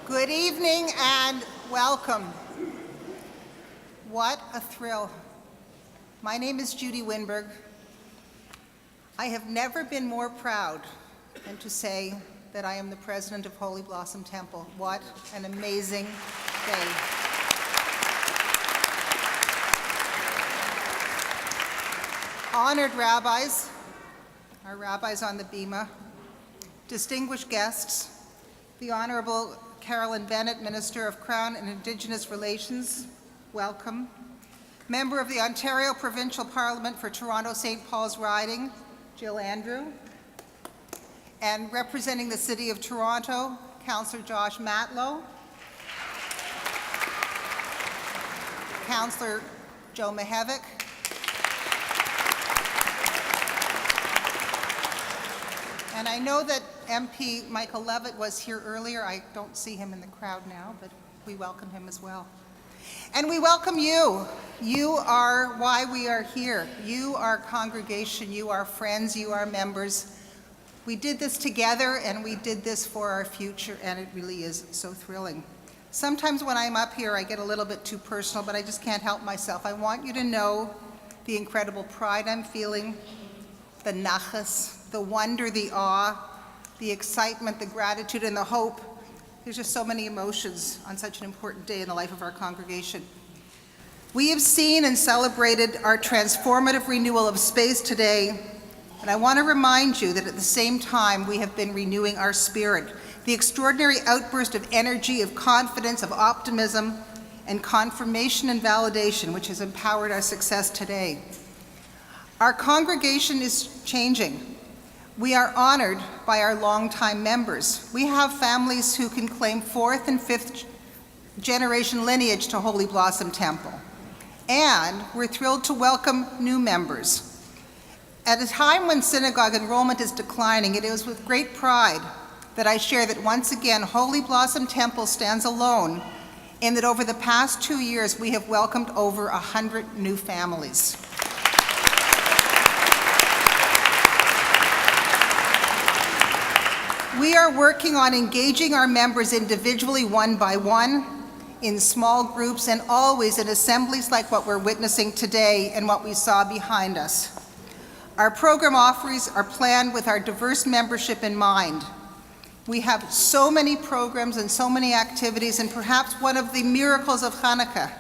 Good evening and welcome. What a thrill. My name is Judy Winberg. I have never been more proud than to say that I am the president of Holy Blossom Temple. What an amazing day. Honored rabbis, our rabbis on the bima, distinguished guests, the Honorable Carolyn Bennett, Minister of Crown and Indigenous Relations, welcome. Member of the Ontario Provincial Parliament for Toronto St. Paul's Riding, Jill Andrew. And representing the City of Toronto, Councillor Josh Matlow. Councillor Joe Mihevc. And I know that MP Michael Levitt was here earlier. I don't see him in the crowd now, but we welcome him as well. And we welcome you. You are why we are here. You are congregation, you are friends, you are members. We did this together and we did this for our future, and it really is so thrilling. Sometimes when I'm up here I get a little bit too personal, but I just can't help myself. I want you to know the incredible pride I'm feeling, the nachas, the wonder, the awe, the excitement, the gratitude, and the hope. There's just so many emotions on such an important day in the life of our congregation. We have seen and celebrated our transformative renewal of space today, and I want to remind you that at the same time we have been renewing our spirit, the extraordinary outburst of energy, of confidence, of optimism, and confirmation and validation which has empowered our success today. Our congregation is changing. We are honored by our longtime members. We have families who can claim 4th and 5th generation lineage to Holy Blossom Temple. And we're thrilled to welcome new members. At a time when synagogue enrollment is declining, it is with great pride that I share that once again, Holy Blossom Temple stands alone in that over the past 2 years, we have welcomed over 100 new families. We are working on engaging our members individually, one by one, in small groups, and always in assemblies like what we're witnessing today and what we saw behind us. Our program offerings are planned with our diverse membership in mind. We have so many programs and so many activities, and perhaps one of the miracles of Hanukkah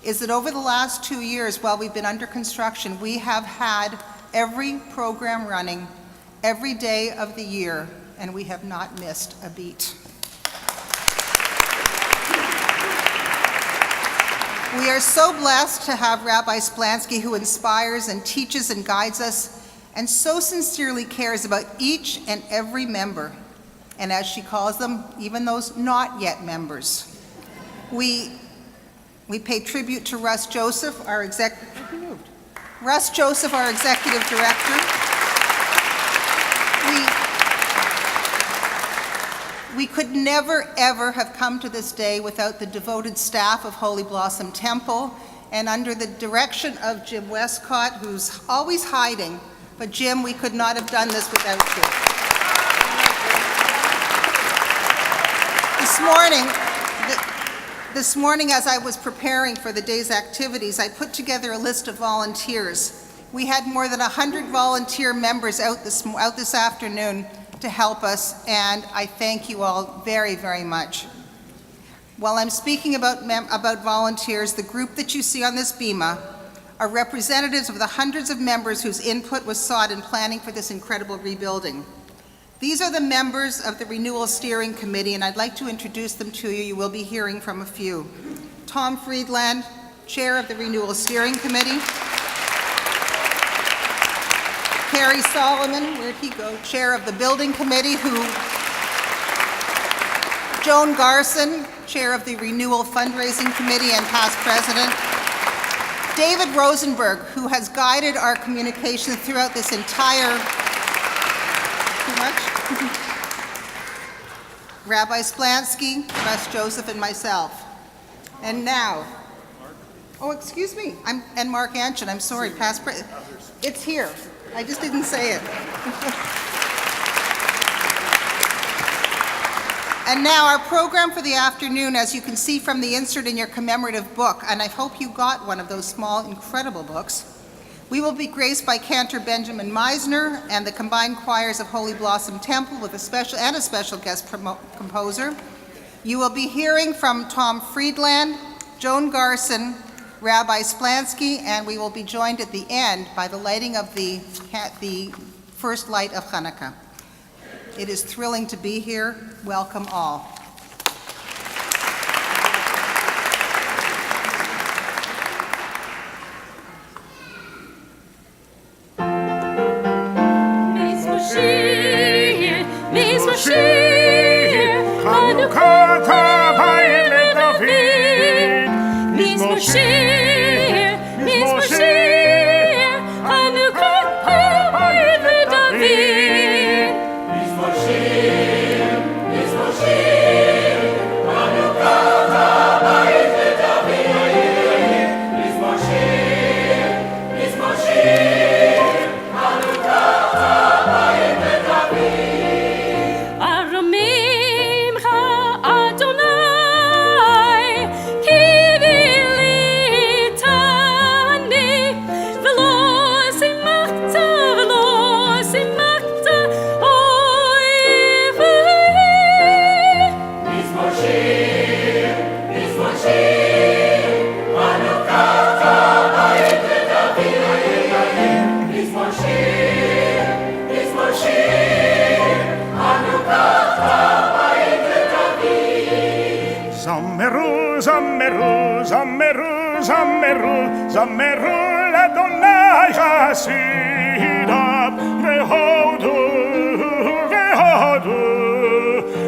is that over the last 2 years, while we've been under construction, we have had every program running every day of the year, and we have not missed a beat. We are so blessed to have Rabbi Splansky, who inspires and teaches and guides us, and so sincerely cares about each and every member, and as she calls them, even those not yet members. We pay tribute to Russ Joseph, our executive director. We could never, ever have come to this day without the devoted staff of Holy Blossom Temple, and under the direction of Jim Westcott, who's always hiding. But Jim, we could not have done this without you. This morning, as I was preparing for the day's activities, I put together a list of volunteers. We had more than 100 volunteer members out this afternoon to help us, and I thank you all very, very much. While I'm speaking about volunteers, the group that you see on this bima are representatives of the hundreds of members whose input was sought in planning for this incredible rebuilding. These are the members of the Renewal Steering Committee, and I'd like to introduce them to you. You will be hearing from a few. Tom Friedland, Chair of the Renewal Steering Committee. Carrie Solomon, where'd he go? Chair of the Building Committee, Joan Garson, Chair of the Renewal Fundraising Committee and past President. David Rosenberg, who has guided our communications throughout this entire, too much? Rabbi Splansky, Russ Joseph, and myself. And now, oh, excuse me, and Mark Anshin, I'm sorry, past President. It's here. I just didn't say it. And now our program for the afternoon, as you can see from the insert in your commemorative book, and I hope you got one of those small, incredible books. We will be graced by Cantor Benjamin Meisner and the combined choirs of Holy Blossom Temple with a special guest composer. You will be hearing from Tom Friedland, Joan Garson, Rabbi Splansky, and we will be joined at the end by the lighting of the first light of Hanukkah. It is thrilling to be here. Welcome all. Zameru l'Adonai Hasidav Vehodu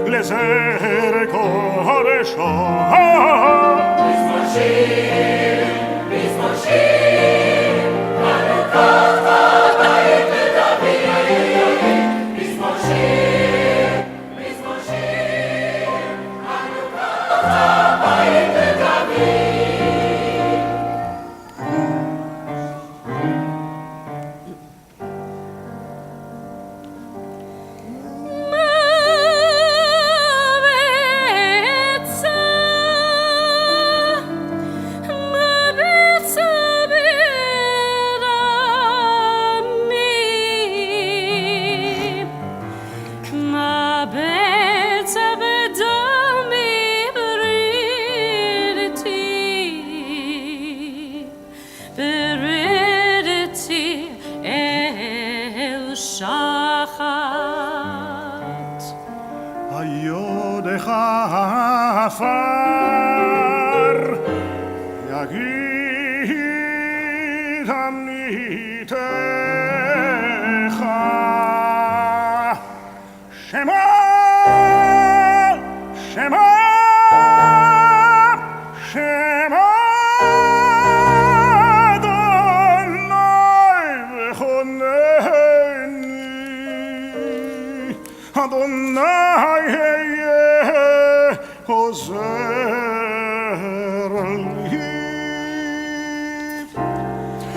Lezer Koresho Bismoshir Hanukkah Bayit David Bismoshir Hanukkah Bayit David.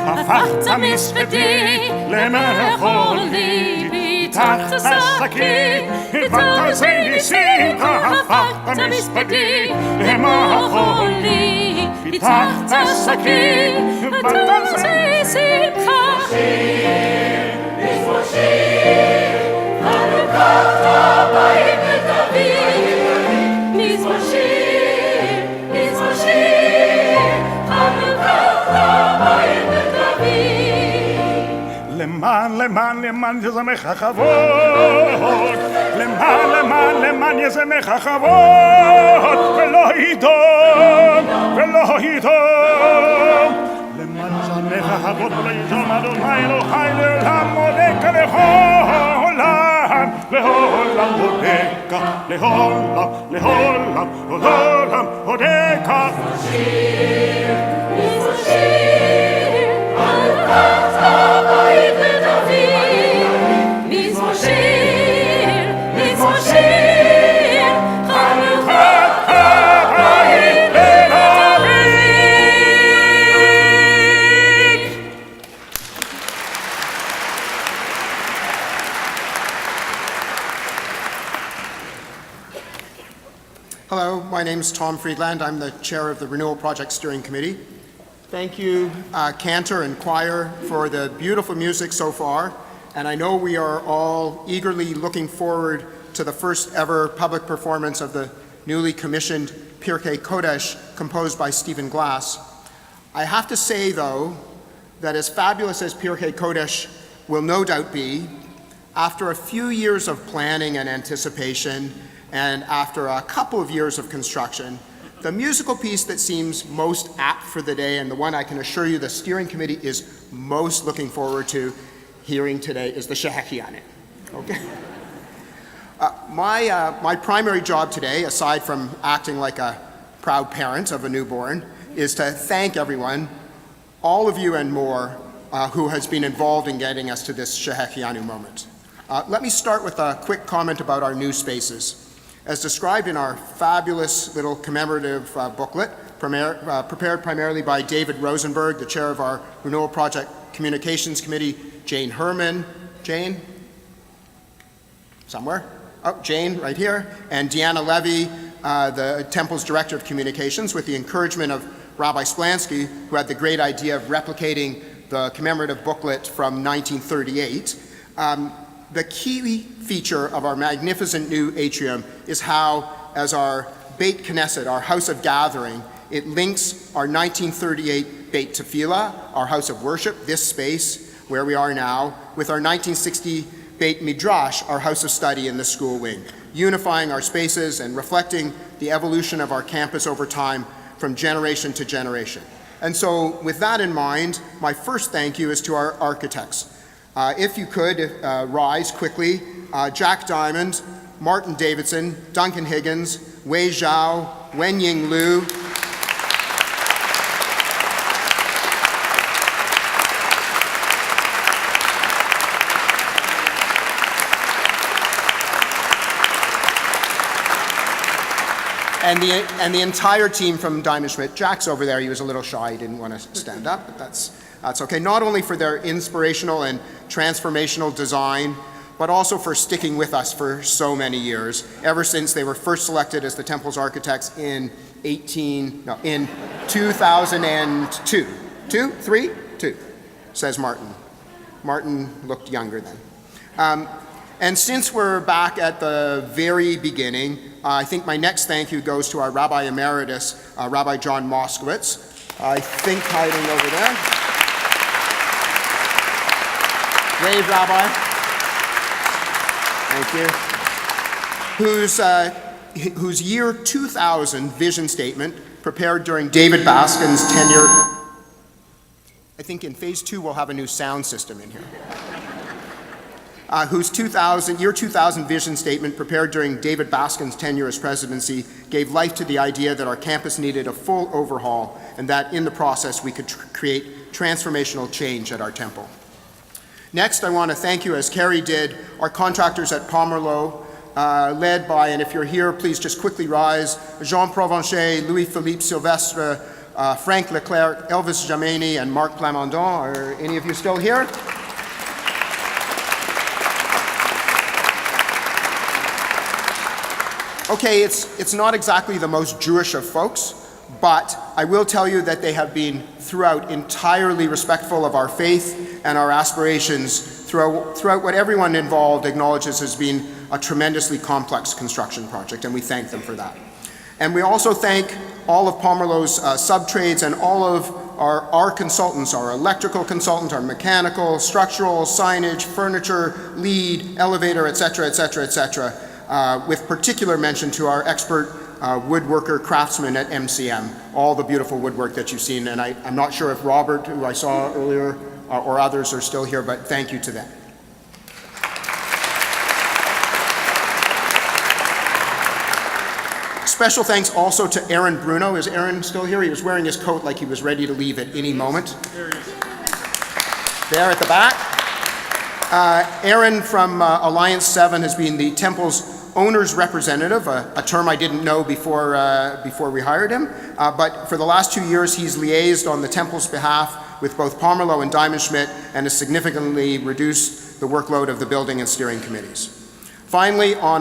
הפכת מספדי למחולי, פיתחת שקי, הבנת זה ניסים, הפכת מספדי למחולי, פיתחת שקי, הבנת זה שמחה. שיר, מזמור שיר, חנוכת בית דוד, מזמור שיר, מזמור שיר, חנוכת בית דוד. למען יזמך כבוד, למען יזמך כבוד, ולא יידום, למען יזמך כבוד ולא יידום, אדוני אלוהי לעולם מודק לעולם מודק, לעולם מודק. שיר, חנוכת בית דוד, מזמור שיר, חנוכת בית דוד. name's Tom Friedland. I'm the chair of the Renewal Project Steering Committee. Thank you, Cantor and choir, for the beautiful music so far. And I know we are all eagerly looking forward to the first ever public performance of the newly commissioned Pirkei Kodesh composed by Stephen Glass. I have to say, though, that as fabulous as Pirkei Kodesh will no doubt be, after a few years of planning and anticipation, and after a couple of years of construction, the musical piece that seems most apt for the day, and the one I can assure you the steering committee is most looking forward to hearing today, is the Shehechianu. Okay? My primary job today, aside from acting like a proud parent of a newborn, is to thank everyone, all of you and more, who has been involved in getting us to this Shehechianu moment. Let me start with a quick comment about our new spaces. As described in our fabulous little commemorative booklet, prepared primarily by David Rosenberg, the chair of our Renewal Project Communications Committee, Jane Herman, Jane? Somewhere? Oh, Jane, right here, and Deanna Levy, the Temple's Director of Communications, with the encouragement of Rabbi Splansky, who had the great idea of replicating the commemorative booklet from 1938. The key feature of our magnificent new atrium is how, as our Beit Knesset, our house of gathering, it links our 1938 Beit Tefillah, our house of worship, this space where we are now, with our 1960 Beit Midrash, our house of study in the school wing, unifying our spaces and reflecting the evolution of our campus over time from generation to generation. And so with that in mind, my first thank you is to our architects. If you could, rise quickly. Jack Diamond, Martin Davidson, Duncan Higgins, Wei Zhao, Wen Ying Liu. And the entire team from Diamond Schmidt. Jack's over there. He was a little shy. He didn't want to stand up, but that's okay. Not only for their inspirational and transformational design, but also for sticking with us for so many years, ever since they were first selected as the Temple's architects in 2002. Two, says Martin. Martin looked younger then. And since we're back at the very beginning, I think my next thank you goes to our Rabbi Emeritus, Rabbi John Moskowitz, I think hiding over there. Wave, Rabbi. Thank you. Whose year 2000 vision statement, prepared during David Baskin's tenure. I think in phase 2 we'll have a new sound system in here. Whose year 2000 vision statement, prepared during David Baskin's tenure as presidency, gave life to the idea that our campus needed a full overhaul and that in the process we could create transformational change at our temple. Next, I want to thank you, as Carrie did, our contractors at Pomerleau, led by, and if you're here, please just quickly rise, Jean Provencher, Louis-Philippe Silvestre, Frank Leclerc, Elvis Jameni, and Marc Plamondon. Are any of you still here? Okay, it's not exactly the most Jewish of folks, but I will tell you that they have been throughout entirely respectful of our faith and our aspirations throughout what everyone involved acknowledges has been a tremendously complex construction project, and we thank them for that. And we also thank all of Pomerleau's sub-trades and all of our consultants, our electrical consultant, our mechanical, structural, signage, furniture, lead, elevator, et cetera, with particular mention to our expert woodworker craftsmen at MCM, all the beautiful woodwork that you've seen. And I'm not sure if Robert, who I saw earlier, or others are still here, but thank you to them. Special thanks also to Aaron Bruno. Is Aaron still here? He was wearing his coat like he was ready to leave at any moment. There at the back. Aaron from Alliance 7 has been the Temple's owner's representative, a term I didn't know before we hired him, but for the last 2 years he's liaised on the Temple's behalf with both Pomerleau and Diamond Schmidt and has significantly reduced the workload of the building and steering committees. Finally, on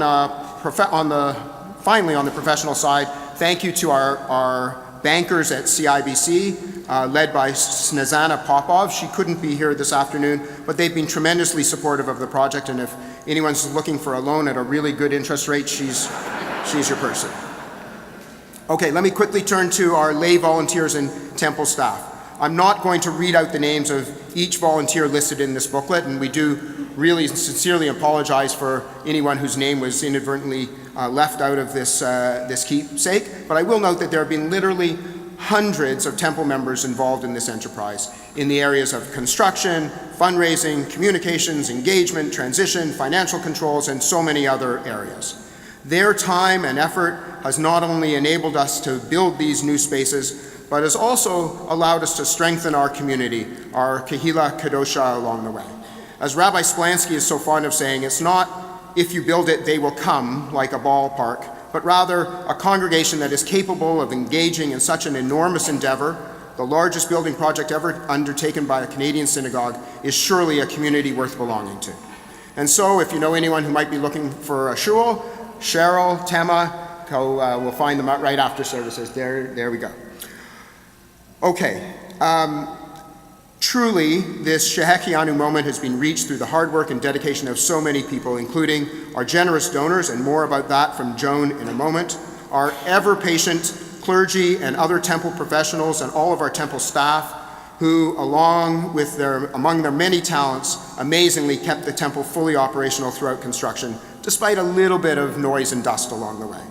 the professional side, thank you to our bankers at CIBC, led by Snezana Popov. She couldn't be here this afternoon, but they've been tremendously supportive of the project, and if anyone's looking for a loan at a really good interest rate, she's your person. Okay, let me quickly turn to our lay volunteers and temple staff. I'm not going to read out the names of each volunteer listed in this booklet, and we do really sincerely apologize for anyone whose name was inadvertently left out of this keepsake, but I will note that there have been literally hundreds of temple members involved in this enterprise in the areas of construction, fundraising, communications, engagement, transition, financial controls, and so many other areas. Their time and effort has not only enabled us to build these new spaces, but has also allowed us to strengthen our community, our Kehila Kadosha, along the way. As Rabbi Splansky is so fond of saying, it's not if you build it, they will come, like a ballpark, but rather a congregation that is capable of engaging in such an enormous endeavor. The largest building project ever undertaken by a Canadian synagogue is surely a community worth belonging to. And so, if you know anyone who might be looking for a shul, Cheryl, Tema, we'll find them out right after services. There we go. Okay. Truly, this Shehekianu moment has been reached through the hard work and dedication of so many people, including our generous donors, and more about that from Joan in a moment, our ever-patient clergy and other temple professionals, and all of our temple staff, who, among their many talents, amazingly kept the temple fully operational throughout construction, despite a little bit of noise and dust along the way.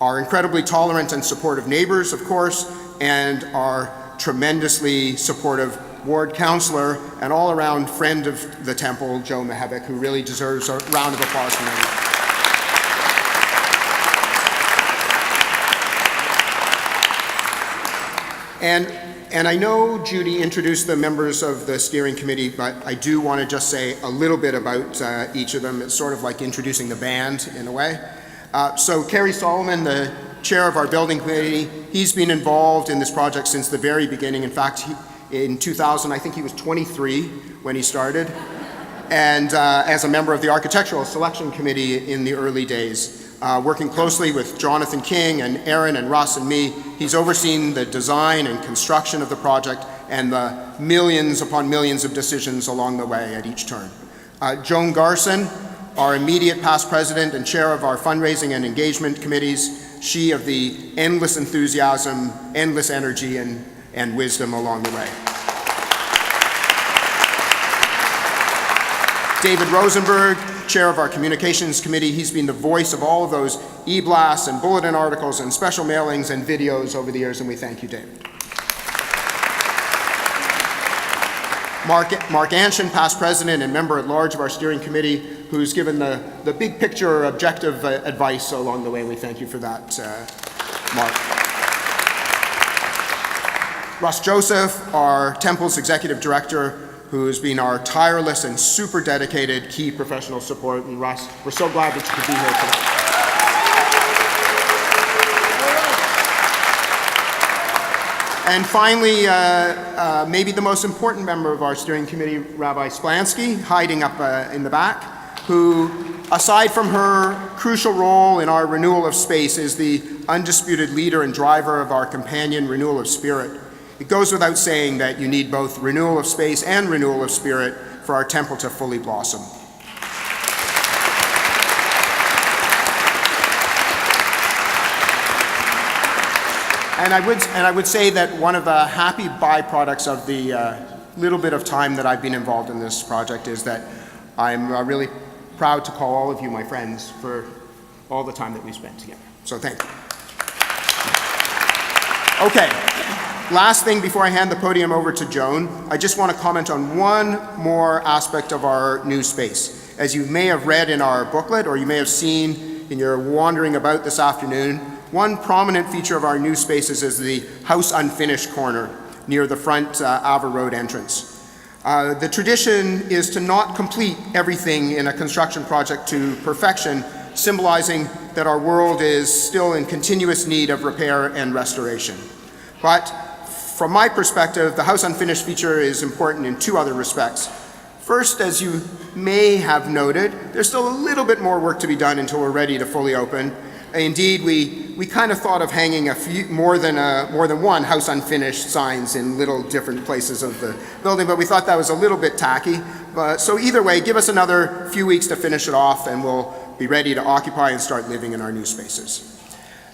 Our incredibly tolerant and supportive neighbors, of course, and our tremendously supportive ward councillor and all-around friend of the temple, Joe Mehevik, who really deserves a round of applause from everyone. And I know Judy introduced the members of the steering committee, but I do want to just say a little bit about each of them. It's sort of like introducing the band in a way. So Kerry Solomon, the chair of our building committee, he's been involved in this project since the very beginning. In fact, in 2000, I think he was 23 when he started, and as a member of the architectural selection committee in the early days. Working closely with Jonathan King and Aaron and Russ and me, he's overseen the design and construction of the project and the millions upon millions of decisions along the way at each turn. Joan Garson, our immediate past president and chair of our fundraising and engagement committees, she of the endless enthusiasm, endless energy, and wisdom along the way. David Rosenberg, chair of our communications committee, he's been the voice of all of those e-blasts and bulletin articles and special mailings and videos over the years, and we thank you, David. Mark Anshin, past president and member at large of our steering committee, who's given the big picture objective advice along the way, and we thank you for that, Mark. Russ Joseph, our temple's executive director, who has been our tireless and super dedicated key professional support. And Russ, we're so glad that you could be here today. And finally, maybe the most important member of our steering committee, Rabbi Splansky, hiding up in the back, who, aside from her crucial role in our renewal of space, is the undisputed leader and driver of our companion renewal of spirit. It goes without saying that you need both renewal of space and renewal of spirit for our temple to fully blossom. And I would say that one of the happy byproducts of the little bit of time that I've been involved in this project is that I'm really proud to call all of you my friends for all the time that we spent together. So thank you. Okay. Last thing before I hand the podium over to Joan, I just want to comment on one more aspect of our new space. As you may have read in our booklet, or you may have seen in your wandering about this afternoon, one prominent feature of our new spaces is the House Unfinished corner near the front Ava Road entrance. The tradition is to not complete everything in a construction project to perfection, symbolizing that our world is still in continuous need of repair and restoration. But from my perspective, the House Unfinished feature is important in two other respects. First, as you may have noted, there's still a little bit more work to be done until we're ready to fully open. Indeed, we we kind of thought of hanging a few, more than one house unfinished signs in little different places of the building, but we thought that was a little bit tacky. So either way, give us another few weeks to finish it off and we'll be ready to occupy and start living in our new spaces.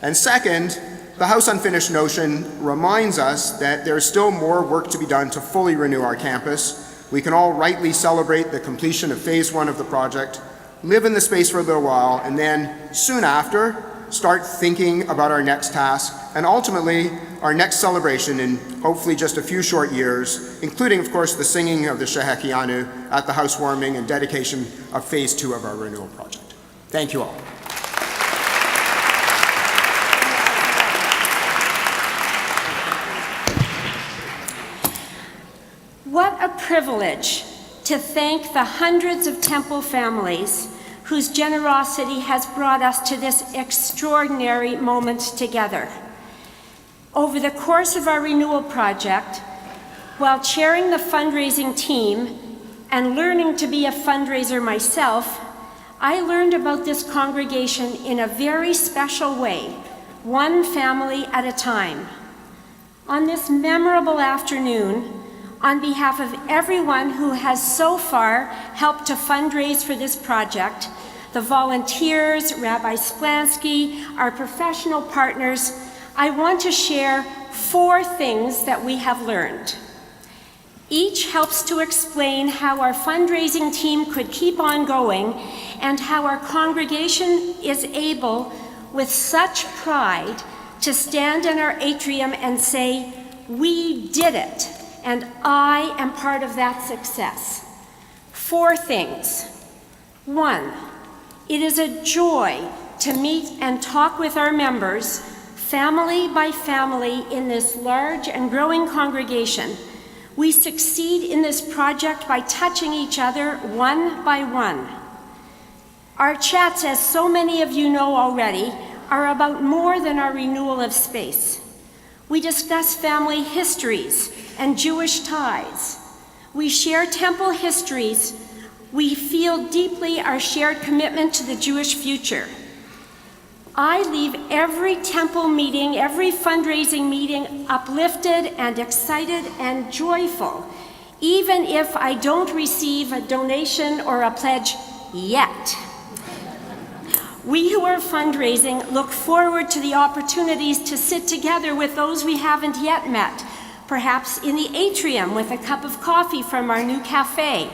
And second, the house unfinished notion reminds us that there's still more work to be done to fully renew our campus. We can all rightly celebrate the completion of phase 1 of the project, live in the space for a little while, and then soon after, start thinking about our next task, and ultimately, our next celebration in hopefully just a few short years, including, of course, the singing of the Shehekianu at the housewarming and dedication of phase 2 of our renewal project. Thank you all. What a privilege to thank the hundreds of Temple families whose generosity has brought us to this extraordinary moment together. Over the course of our renewal project, while chairing the fundraising team and learning to be a fundraiser myself, I learned about this congregation in a very special way, one family at a time. On this memorable afternoon, on behalf of everyone who has so far helped to fundraise for this project, the volunteers, Rabbi Splansky, our professional partners, I want to share 4 things that we have learned. Each helps to explain how our fundraising team could keep on going and how our congregation is able, with such pride, to stand in our atrium and say, "We did it, and I am part of that success." 4 things. 1, it is a joy to meet and talk with our members, family by family, in this large and growing congregation. We succeed in this project by touching each other one by one. Our chats, as so many of you know already, are about more than our renewal of space. We discuss family histories and Jewish ties. We share temple histories. We feel deeply our shared commitment to the Jewish future. I leave every temple meeting, every fundraising meeting, uplifted and excited and joyful, even if I don't receive a donation or a pledge yet. We who are fundraising look forward to the opportunities to sit together with those we haven't yet met, perhaps in the atrium with a cup of coffee from our new cafe.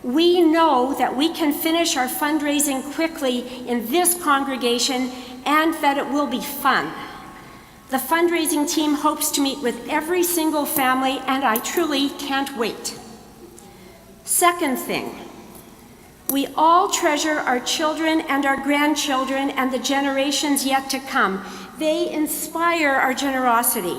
We know that we can finish our fundraising quickly in this congregation and that it will be fun. The fundraising team hopes to meet with every single family, and I truly can't wait. Second thing, we all treasure our children and our grandchildren and the generations yet to come. They inspire our generosity.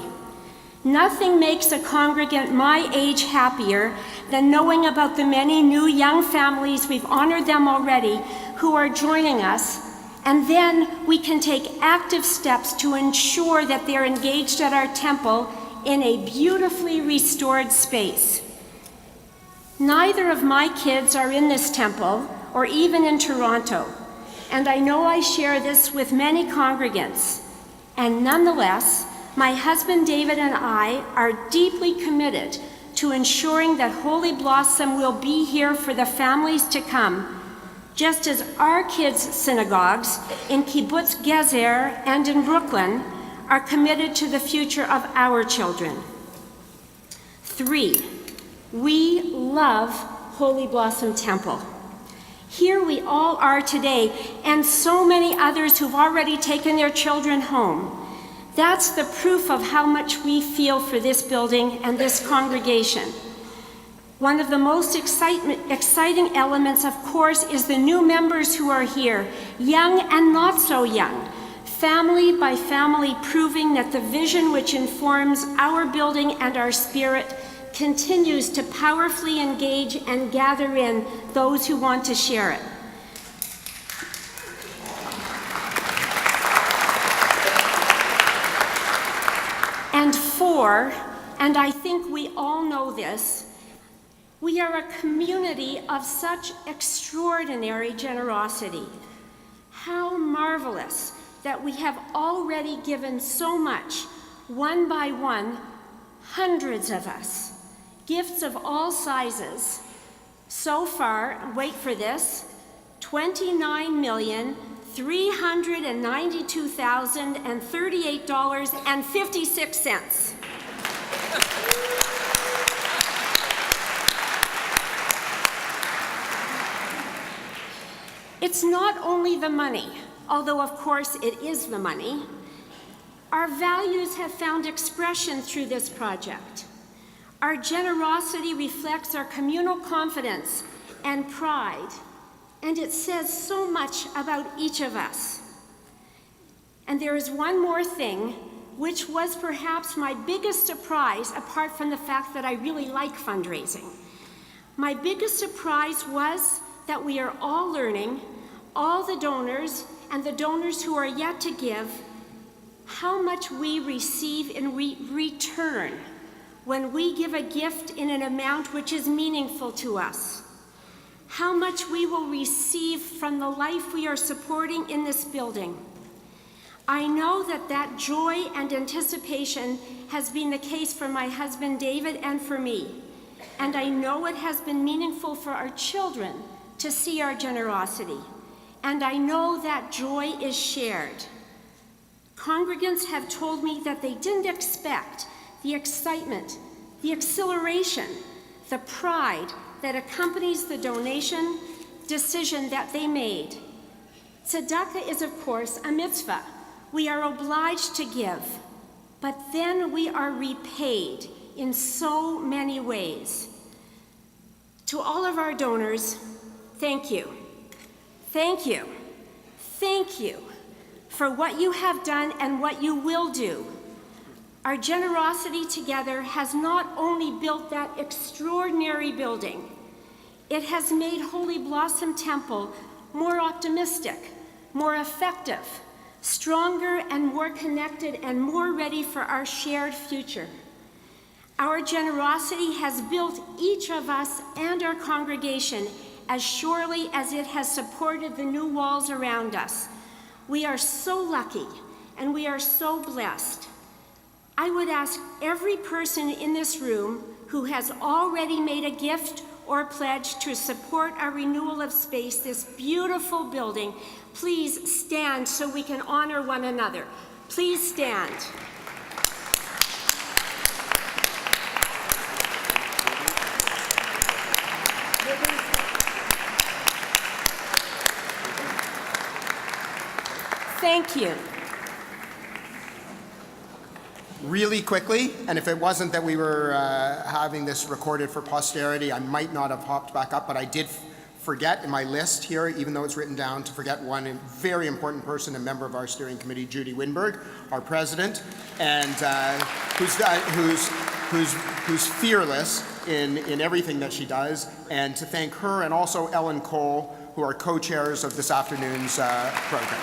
Nothing makes a congregant my age happier than knowing about the many new young families, we've honored them already, who are joining us, and then we can take active steps to ensure that they're engaged at our temple in a beautifully restored space. Neither of my kids are in this temple or even in Toronto, and I know I share this with many congregants, and nonetheless, my husband David and I are deeply committed to ensuring that Holy Blossom will be here for the families to come, just as our kids' synagogues in Kibbutz Gezer and in Brooklyn are committed to the future of our children. 3, we love Holy Blossom Temple. Here we all are today, and so many others who've already taken their children home. That's the proof of how much we feel for this building and this congregation. One of the most exciting elements, of course, is the new members who are here, young and not so young, family by family, proving that the vision which informs our building and our spirit continues to powerfully engage and gather in those who want to share it. And 4, and I think we all know this, we are a community of such extraordinary generosity. How marvelous that we have already given so much, one by one, hundreds of us, gifts of all sizes. So far, wait for this, $29,392,038.56. It's not only the money, although of course it is the money. Our values have found expression through this project. Our generosity reflects our communal confidence and pride, and it says so much about each of us. And there is one more thing, which was perhaps my biggest surprise, apart from the fact that I really like fundraising. My biggest surprise was that we are all learning, all the donors and the donors who are yet to give, how much we receive in return when we give a gift in an amount which is meaningful to us. How much we will receive from the life we are supporting in this building. I know that joy and anticipation has been the case for my husband David and for me. And I know it has been meaningful for our children to see our generosity. And I know that joy is shared. Congregants have told me that they didn't expect the excitement, the exhilaration, the pride that accompanies the donation decision that they made. Tzedakah is, of course, a mitzvah. We are obliged to give, but then we are repaid in so many ways. To all of our donors, thank you. Thank you. Thank you for what you have done and what you will do. Our generosity together has not only built that extraordinary building, it has made Holy Blossom Temple more optimistic, more effective, stronger and more connected and more ready for our shared future. Our generosity has built each of us and our congregation as surely as it has supported the new walls around us. We are so lucky and we are so blessed. I would ask every person in this room who has already made a gift or pledge to support our renewal of space, this beautiful building, please stand so we can honor one another. Please stand. Thank you. Really quickly, and if it wasn't that we were having this recorded for posterity, I might not have hopped back up, but I did forget in my list here, even though it's written down, to forget one very important person, a member of our steering committee, Judy Winberg, our president, and who's fearless in everything that she does, and to thank her and also Ellen Cole, who are co-chairs of this afternoon's program.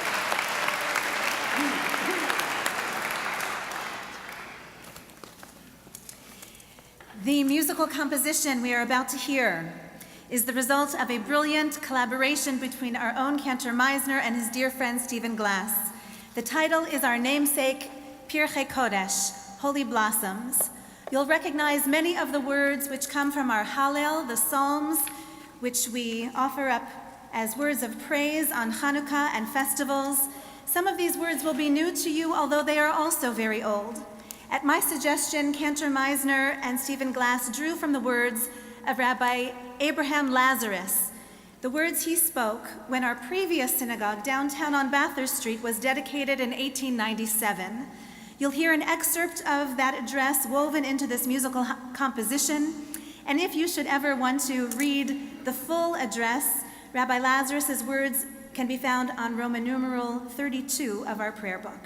The musical composition we are about to hear is the result of a brilliant collaboration between our own Cantor Meisner and his dear friend Stephen Glass. The title is our namesake, Pirchei Kodesh, Holy Blossoms. You'll recognize many of the words which come from our Hallel, the Psalms, which we offer up as words of praise on Hanukkah and festivals. Some of these words will be new to you, although they are also very old. At my suggestion, Cantor Meisner and Stephen Glass drew from the words of Rabbi Abraham Lazarus, the words he spoke when our previous synagogue downtown on Bathurst Street was dedicated in 1897. You'll hear an excerpt of that address woven into this musical composition, and if you should ever want to read the full address, Rabbi Lazarus's words can be found on Roman numeral 32 of our prayer book.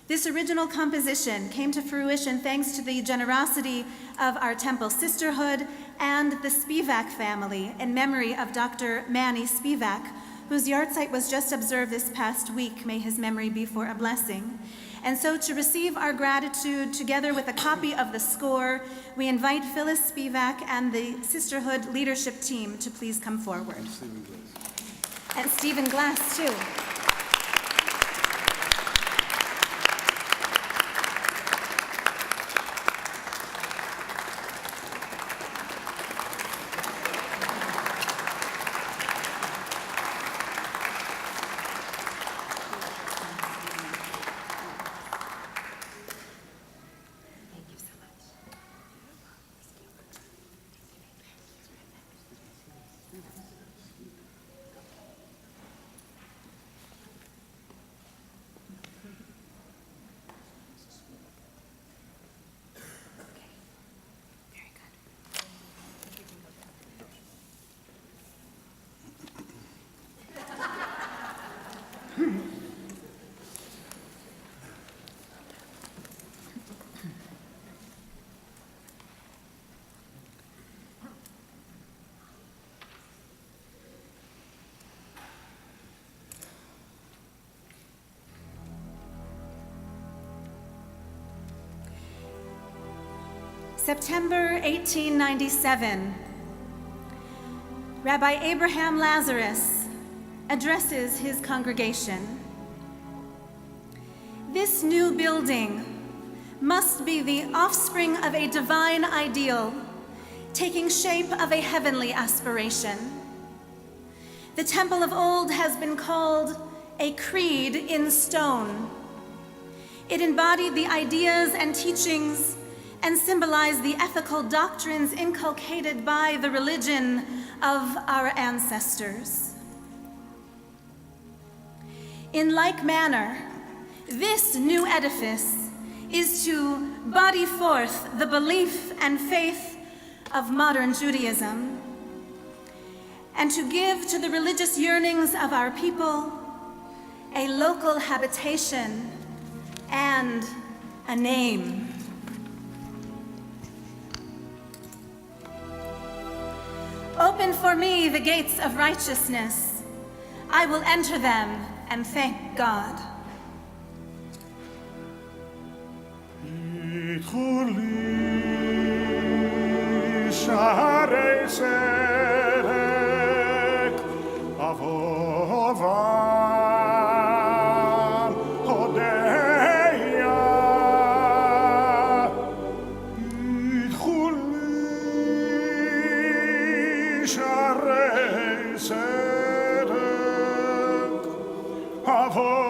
This original composition came to fruition thanks to the generosity of our Temple Sisterhood and the Spivak family in memory of Dr. Manny Spivak, whose yahrzeit was just observed this past week. May his memory be for a blessing. And so to receive our gratitude together with a copy of the score, we invite Phyllis Spivak and the Sisterhood leadership team to please come forward. And Stephen Glass, too. September 1897. Rabbi Abraham Lazarus addresses his congregation. This new building must be the offspring of a divine ideal, taking shape of a heavenly aspiration. The temple of old has been called a creed in stone. It embodied the ideas and teachings and symbolized the ethical doctrines inculcated by the religion of our ancestors. In like manner, this new edifice is to body forth the belief and faith of modern Judaism, and to give to the religious yearnings of our people a local habitation and a name. Open for me the gates of righteousness. I will enter them and thank God. שערי צדק אבובם הודיה ידחו לי שערי צדק אבובם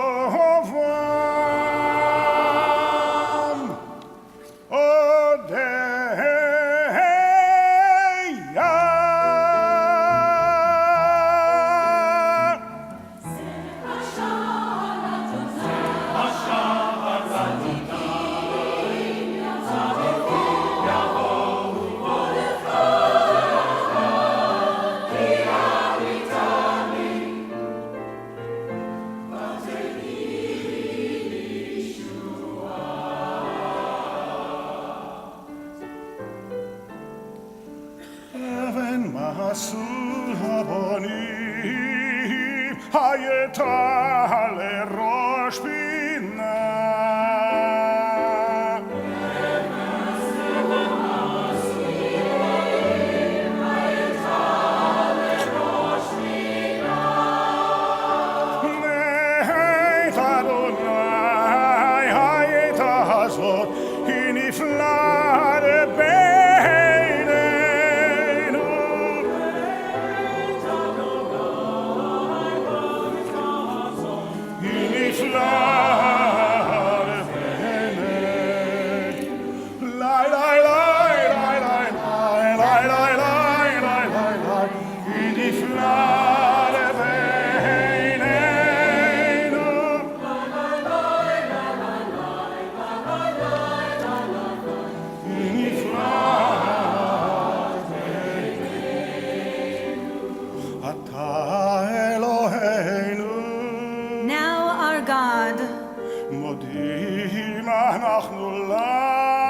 מסלול הבונים הייתה לראש פינה נהית אדוני הייתה זאת היא נפלאה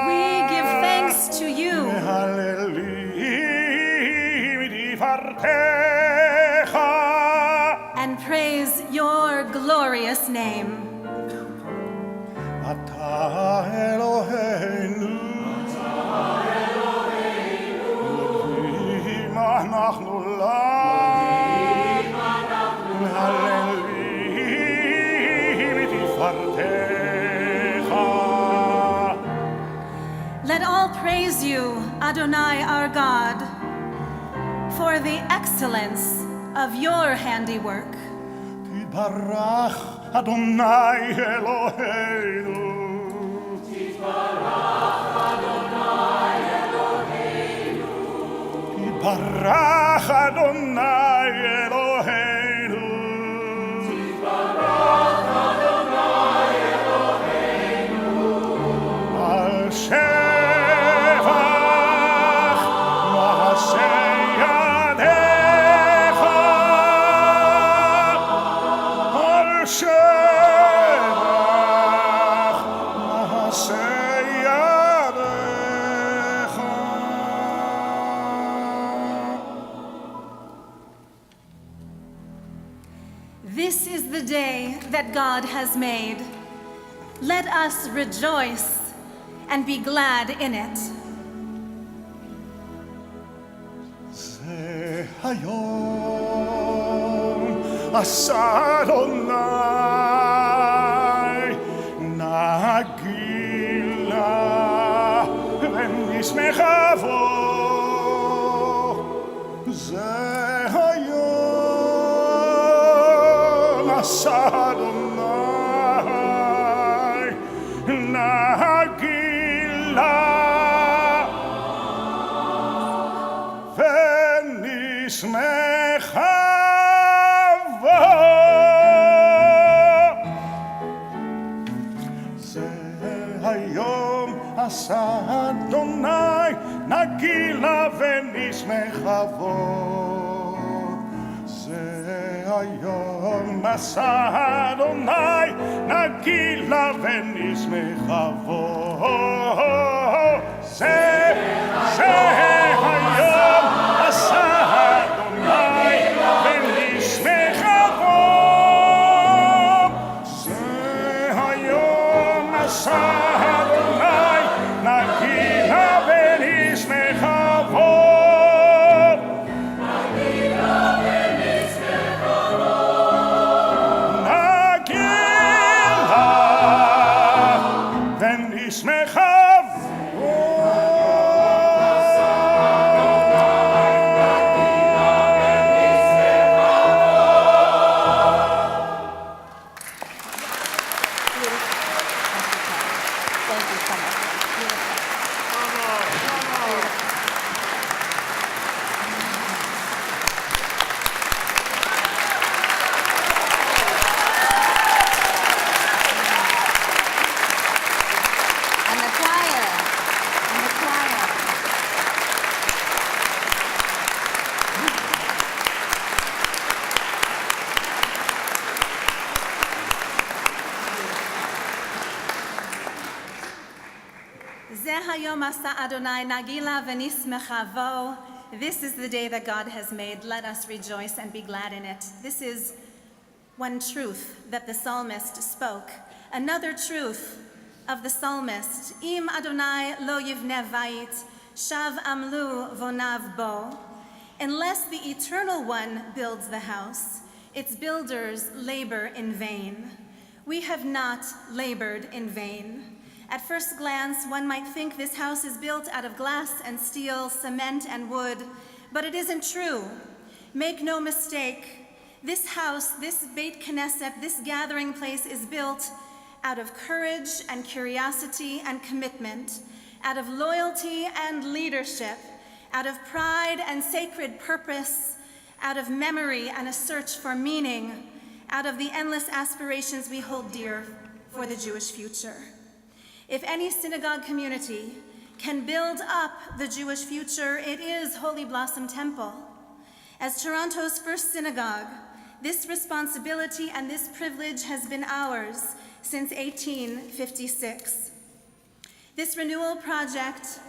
We give thanks to you. And praise your glorious name. Let all praise you, Adonai our God, for the excellence of your handiwork. תתברך אדוני אלוהינו תתברך אדוני אלוהינו על שבח מעשה ידיך על שבח מעשה ידיך. This is the day that God has made. Let us rejoice and be glad in it. זה היום עשה אדוני נגילה ונשמחה בו זה היום עשה אדוני נגילה ונשמחה בו זה היום עשה אדוני נגילה ונשמחה בו זה היום עשה אדוני נגילה ונשמחה בו זה היום עשה אדוני ונשמחה בו זה היום עשה אדוני נגילה ונשמחה בו Adonai Nagila v'nismecha vo. This is the day that God has made. Let us rejoice and be glad in it. This is one truth that the psalmist spoke. Another truth of the psalmist. Im Adonai lo yivneh vayit, shav amlu vonav bo. Unless the Eternal One builds the house, its builders labor in vain. We have not labored in vain. At first glance, one might think this house is built out of glass and steel, cement and wood, but it isn't true. Make no mistake, this house, this Beit Knesset, this gathering place is built out of courage and curiosity and commitment, out of loyalty and leadership, out of pride and sacred purpose, out of memory and a search for meaning, out of the endless aspirations we hold dear for the Jewish future. If any synagogue community can build up the Jewish future, it is Holy Blossom Temple. As Toronto's first synagogue, this responsibility and this privilege has been ours since 1856. This renewal project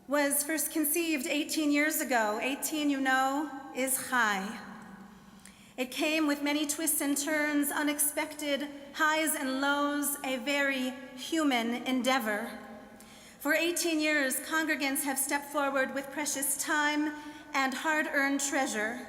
was first conceived 18 years ago. 18, you know, is Chai. It came with many twists and turns, unexpected highs and lows, a very human endeavor. For 18 years, congregants have stepped forward with precious time and hard-earned treasure.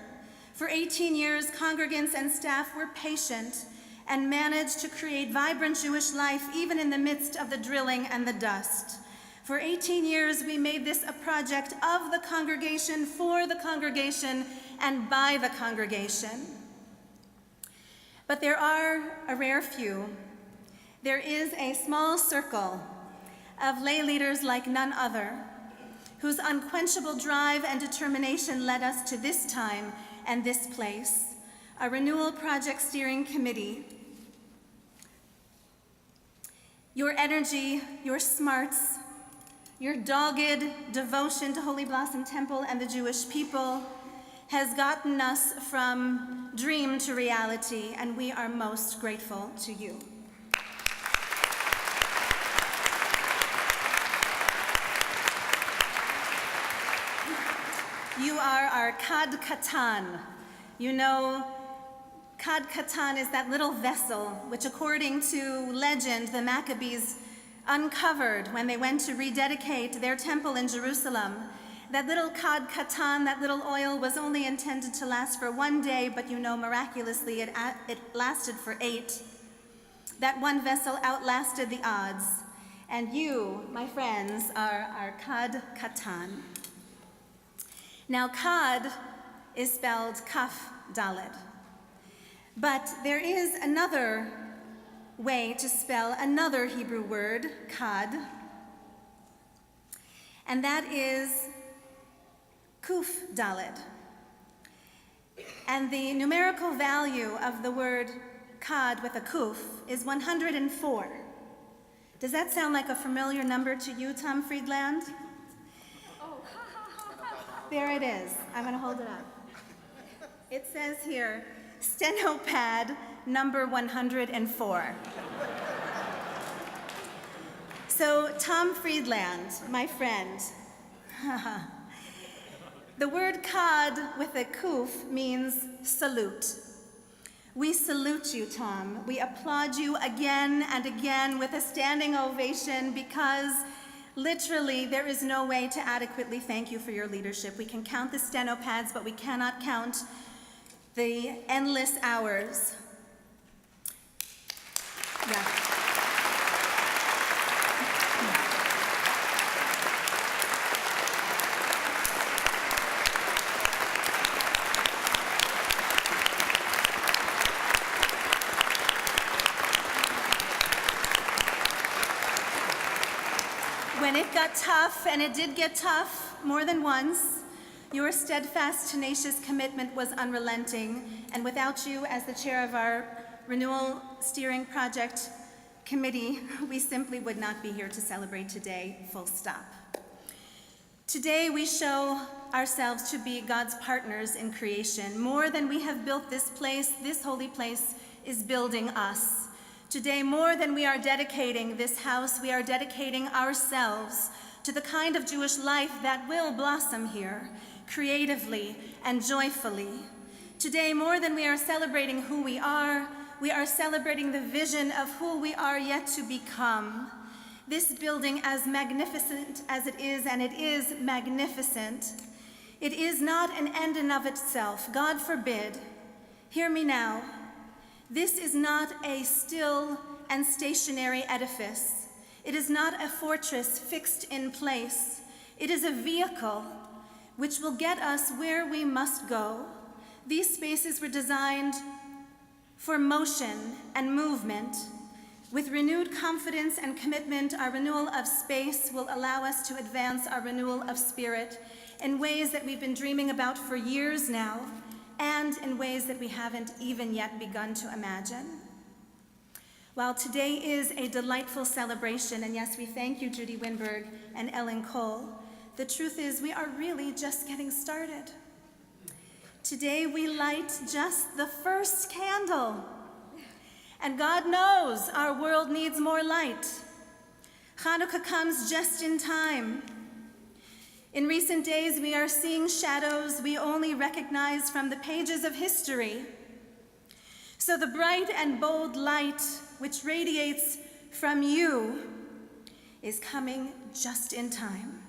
For 18 years, congregants and staff were patient and managed to create vibrant Jewish life even in the midst of the drilling and the dust. For 18 years, we made this a project of the congregation, for the congregation, and by the congregation. But there are a rare few. There is a small circle of lay leaders like none other, whose unquenchable drive and determination led us to this time and this place, a renewal project steering committee. Your energy, your smarts, your dogged devotion to Holy Blossom Temple and the Jewish people has gotten us from dream to reality, and we are most grateful to you. You are our Kad Katan. You know, Kad Katan is that little vessel which, according to legend, the Maccabees uncovered when they went to rededicate their temple in Jerusalem. That little kad katan, that little oil, was only intended to last for 1 day, but you know, miraculously, it lasted for 8. That one vessel outlasted the odds. And you, my friends, are our kad katan. Now, kad is spelled kaf daled. But there is another way to spell another Hebrew word, kad, and that is kuf daled. And the numerical value of the word kad with a kuf is 104. Does that sound like a familiar number to you, Tom Friedland? Oh, there it is. I'm going to hold it up. It says here, stenopad number 104. So, Tom Friedland, my friend, the word kad with a kuf means salute. We salute you, Tom. We applaud you again and again with a standing ovation because literally there is no way to adequately thank you for your leadership. We can count the stenopads, but we cannot count the endless hours. Yeah. When it got tough, and it did get tough more than once, your steadfast, tenacious commitment was unrelenting, and without you as the chair of our Renewal Steering Project Committee, we simply would not be here to celebrate today, full stop. Today we show ourselves to be God's partners in creation. More than we have built this place, this holy place is building us. Today, more than we are dedicating this house, we are dedicating ourselves to the kind of Jewish life that will blossom here, creatively and joyfully. Today, more than we are celebrating who we are celebrating the vision of who we are yet to become. This building, as magnificent as it is, and it is magnificent, it is not an end in of itself. God forbid. Hear me now. This is not a still and stationary edifice. It is not a fortress fixed in place. It is a vehicle which will get us where we must go. These spaces were designed for motion and movement. With renewed confidence and commitment, our renewal of space will allow us to advance our renewal of spirit in ways that we've been dreaming about for years now, and in ways that we haven't even yet begun to imagine. While today is a delightful celebration, and yes, we thank you, Judy Winberg and Ellen Cole, the truth is we are really just getting started. Today we light just the first candle, and God knows our world needs more light. Hanukkah comes just in time. In recent days, we are seeing shadows we only recognize from the pages of history. So the bright and bold light which radiates from you is coming just in time.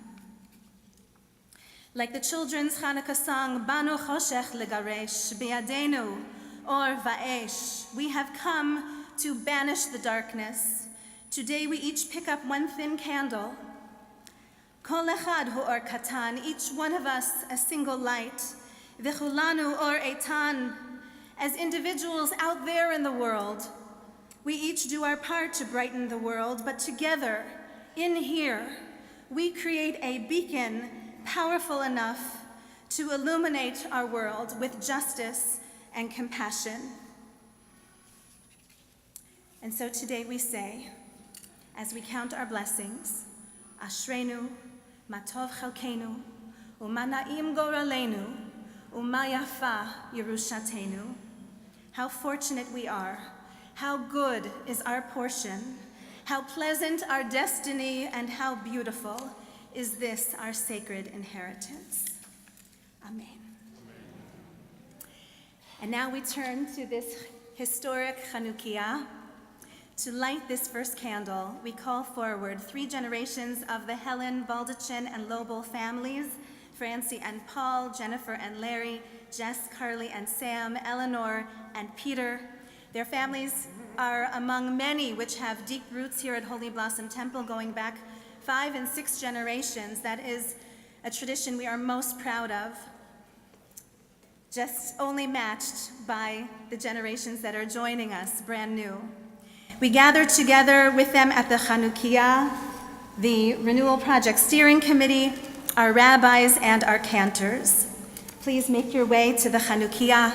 Like the children's Hanukkah song, Banu Choshech Legaresh, Biadenu Or Va'esh, we have come to banish the darkness. Today we each pick up one thin candle. Kol echad hu or katan, each one of us a single light. V'chulanu or eitan, as individuals out there in the world, we each do our part to brighten the world, but together, in here, we create a beacon powerful enough to illuminate our world with justice and compassion. And so today we say, as we count our blessings, Ashrenu, Matov Chalkenu, Umanaim Goralenu, Umayafa Yerushatenu. How fortunate we are, how good is our portion, how pleasant our destiny, and how beautiful is this our sacred inheritance. Amen. And now we turn to this historic Chanukiah. To light this first candle, we call forward 3 generations of the Helen, Baldachin, and Lobel families Francie and Paul, Jennifer and Larry, Jess, Carly and Sam, Eleanor and Peter. Their families are among many which have deep roots here at Holy Blossom Temple going back 5 and 6 generations. That is a tradition we are most proud of, just only matched by the generations that are joining us brand new. We gathered together with them at the Chanukiah, the Renewal Project Steering Committee, our rabbis, and our cantors. Please make your way to the Chanukiah.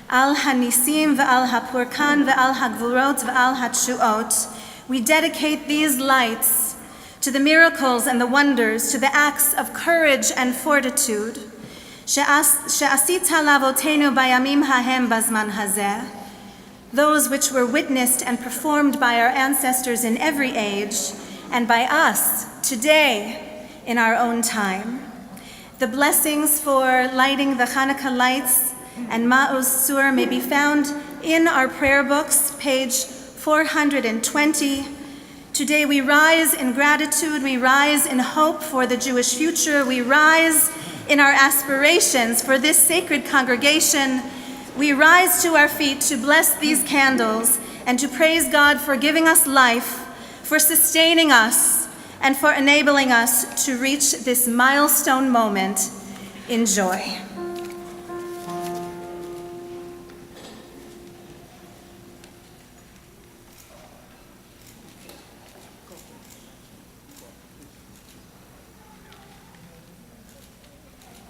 Al Hanisim v'al Hapurkan v'al Hagvurot v'al Hatshuot. We dedicate these lights to the miracles and the wonders, to the acts of courage and fortitude. She'asita lavotenu bayamim hahem bazman hazeh. Those which were witnessed and performed by our ancestors in every age, and by us today in our own time. The blessings for lighting the Hanukkah lights and Ma'oz Sur may be found in our prayer books, page 420. Today we rise in gratitude, we rise in hope for the Jewish future, we rise in our aspirations for this sacred congregation. We rise to our feet to bless these candles and to praise God for giving us life, for sustaining us, and for enabling us to reach this milestone moment in joy.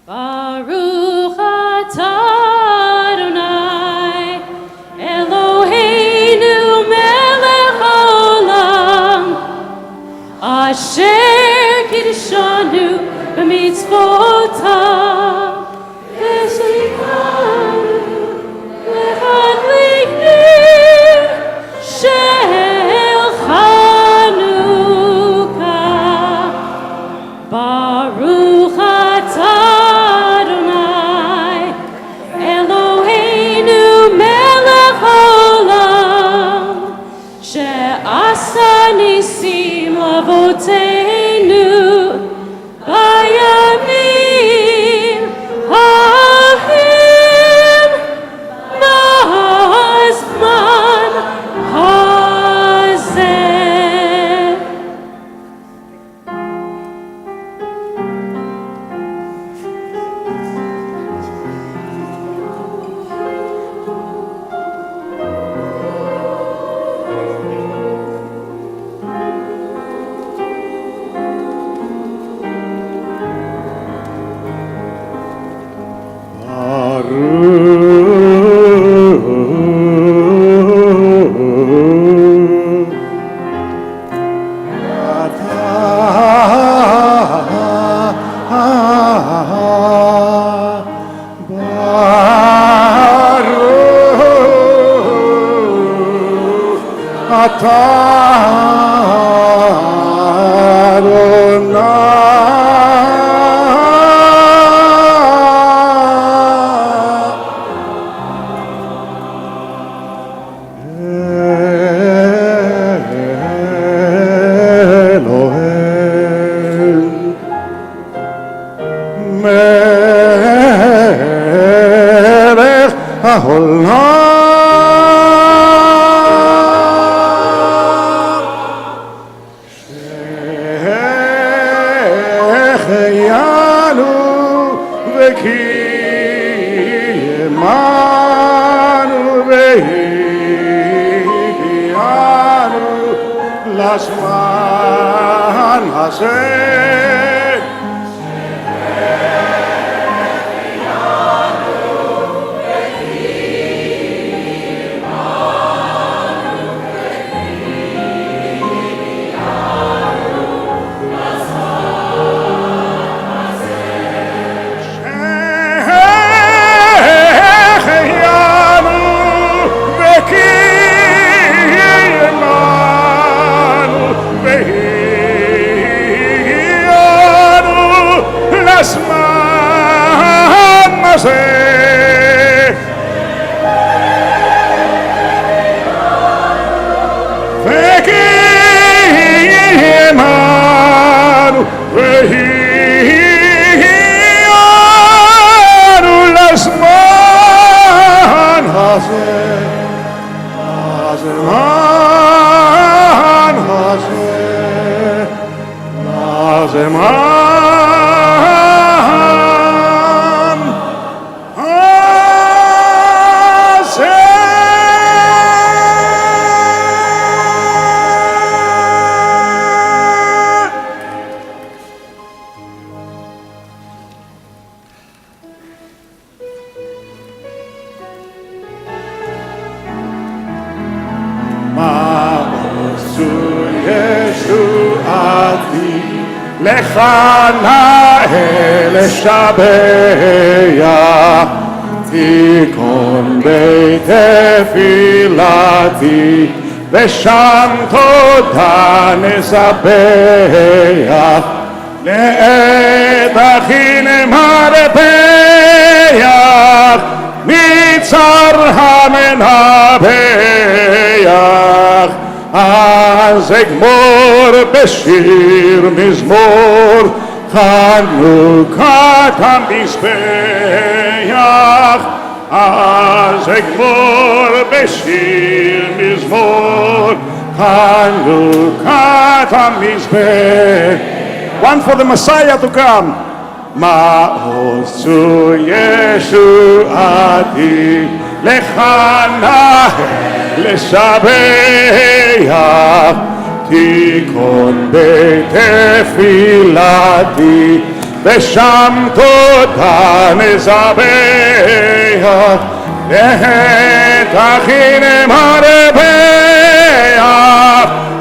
Baruch atah Adonai, Eloheinu melech haolam, asher kiddushanu b'mitzvotav, v'shlichanu l'chadlikim shel Chanukah. Baruch atah Nisim lavotenu bayamim havim b'zman hazeh. לך נאה לשבח, תיכון בית תפילתי, ושם תודה נספח. לעת הכין מרפח, מצר המנבח. אז אגמור בשיר מזמור, חנוכת המזבח. אז אגמור בשיר מזמור, חנוכת המזבח. One for the Messiah to come. מעוז צור ישועתי, לך נאה לשבח, תיכון בית תפילתי, ושם תודה נזבח. לעת הכין מרפח,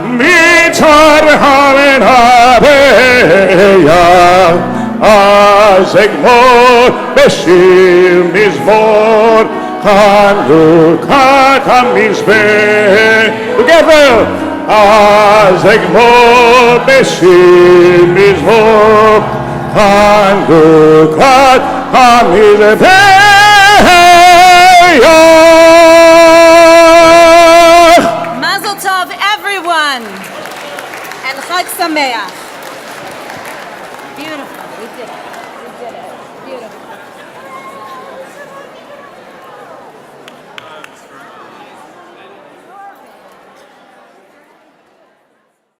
מצר המנבח. אז אגמור בשיר מזמור, חנוכת המזבח. Together. אז אגמור בשיר מזמור, חנוכת המזבח. Mazel tov, everyone, and Chag Sameach. Beautiful. We did it. We did it. Beautiful.